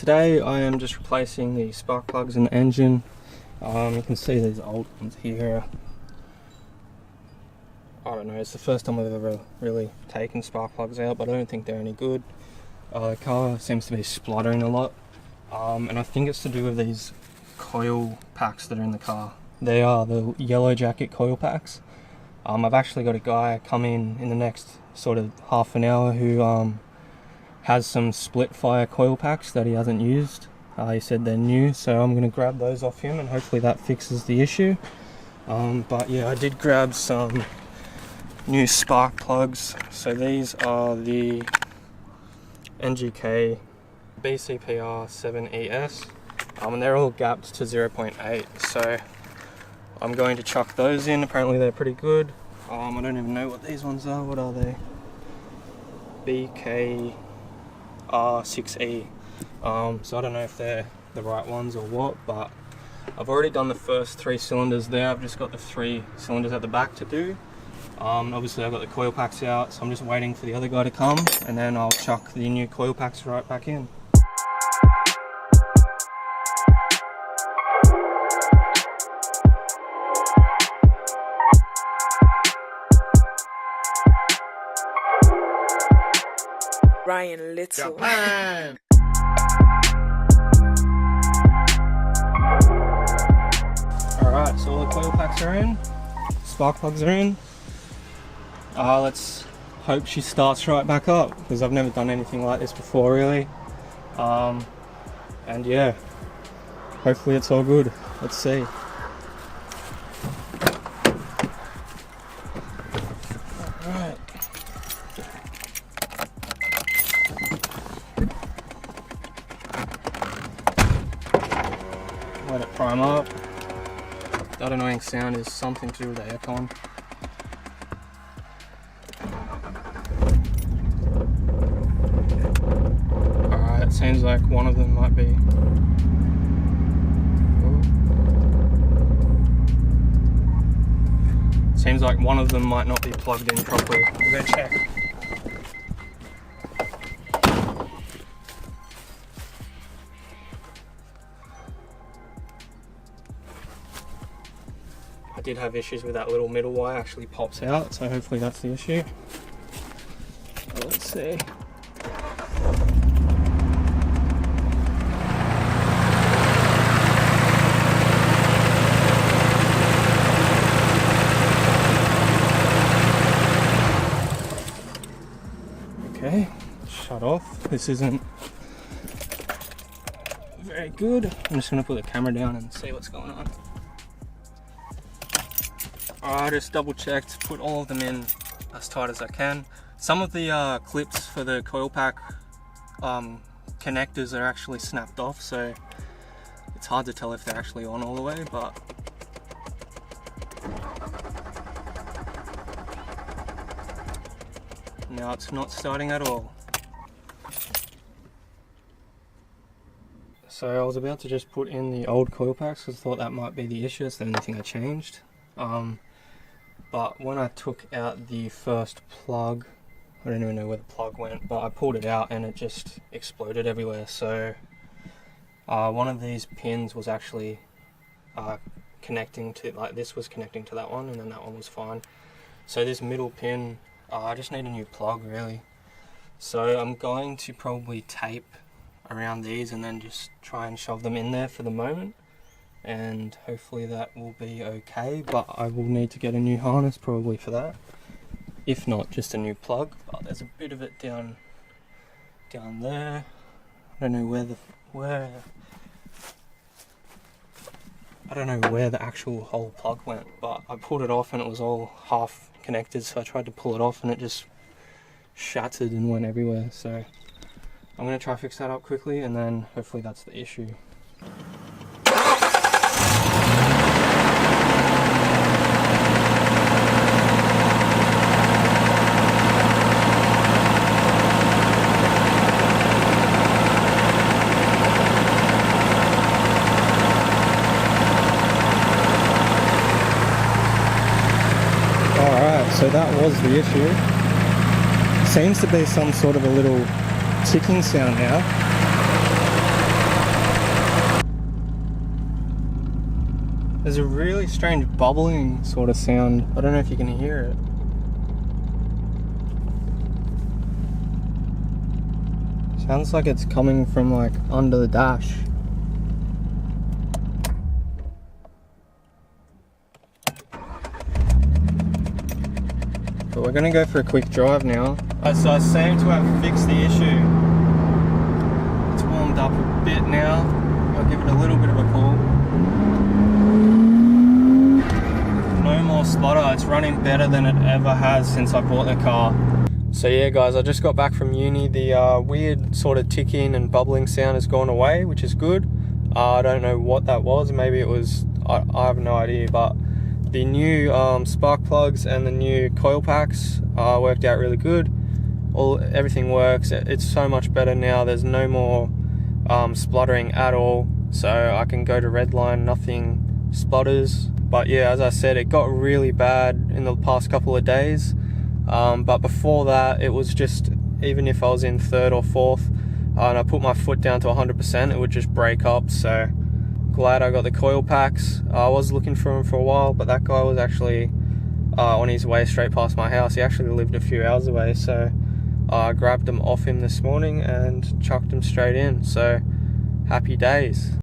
today I am just replacing the spark plugs in the engine. You can see these old ones here. I don't know, it's the first time I've ever really taken spark plugs out, but I don't think they're any good. The car seems to be spluttering a lot, and I think it's to do with these coil packs that are in the car. They are the yellow jacket coil packs. I've actually got a guy come in the next sort of half an hour who has some Splitfire coil packs that he hasn't used. He said they're new, so I'm going to grab those off him and hopefully that fixes the issue. But yeah, I did grab some new spark plugs. So these are the NGK BCPR 7ES, and they're all gapped to 0.8, so I'm going to chuck those in. Apparently they're pretty good. I don't even know what these ones are. What are they? BKR6E. So I don't know if they're the right ones or what, but I've already done the first 3 cylinders there. I've just got the 3 cylinders at the back to do. Obviously I've got the coil packs out, so I'm just waiting for the other guy to come, and then I'll chuck the new coil packs right back in. Ryan Little. Japan. Alright, so all the coil packs are in, spark plugs are in. Let's hope she starts right back up, because I've never done anything like this before really. And yeah, hopefully it's all good. Let's see. Alright. Let it prime up. That annoying sound is something to do with the aircon. Alright, it seems like one of them might be... Seems like one of them might not be plugged in properly. We'll go check. I did have issues with that little middle wire actually pops out, so hopefully that's the issue. Let's see. Okay, shut off. This isn't very good. I'm just going to put the camera down and see what's going on. I just double checked, put all of them in as tight as I can. Some of the clips for the coil pack connectors are actually snapped off, so it's hard to tell if they're actually on all the way, but now it's not starting at all. So I was about to just put in the old coil packs because I thought that might be the issue. It's the only thing I changed. But when I took out the first plug, I don't even know where the plug went, but I pulled it out and it just exploded everywhere. So one of these pins was actually connecting to, like this was connecting to that one, and then that one was fine. So this middle pin, I just need a new plug really. So I'm going to probably tape around these and then just try and shove them in there for the moment. And hopefully that will be okay, but I will need to get a new harness probably for that, if not just a new plug. But there's a bit of it down there. I don't know where the actual whole plug went, but I pulled it off and it was all half connected, so I tried to pull it off and it just shattered and went everywhere. So I'm going to try to fix that up quickly, and then hopefully that's the issue. So that was the issue. Seems to be some sort of a little ticking sound now. There's a really strange bubbling sort of sound. I don't know if you can hear it. Sounds like it's coming from like under the dash. But we're gonna go for a quick drive now. So I seem to have fixed the issue. It's warmed up a bit now. I'll give it a little bit of a pull. No more splutter. It's running better than it ever has since I bought the car. So yeah guys, I just got back from uni. The weird sort of ticking and bubbling sound has gone away, which is good. I don't know what that was. Maybe it was, I have no idea, but the new spark plugs and the new coil packs worked out really good. Everything works. It's so much better now. There's no more spluttering at all. So I can go to redline, nothing splutters. But yeah, as I said, it got really bad in the past couple of days. But before that, it was just, even if I was in third or fourth and I put my foot down to 100%, it would just break up. So glad I got the coil packs. I was looking for them for a while, but that guy was actually on his way straight past my house. He actually lived a few hours away, so I grabbed them off him this morning and chucked them straight in. So happy days.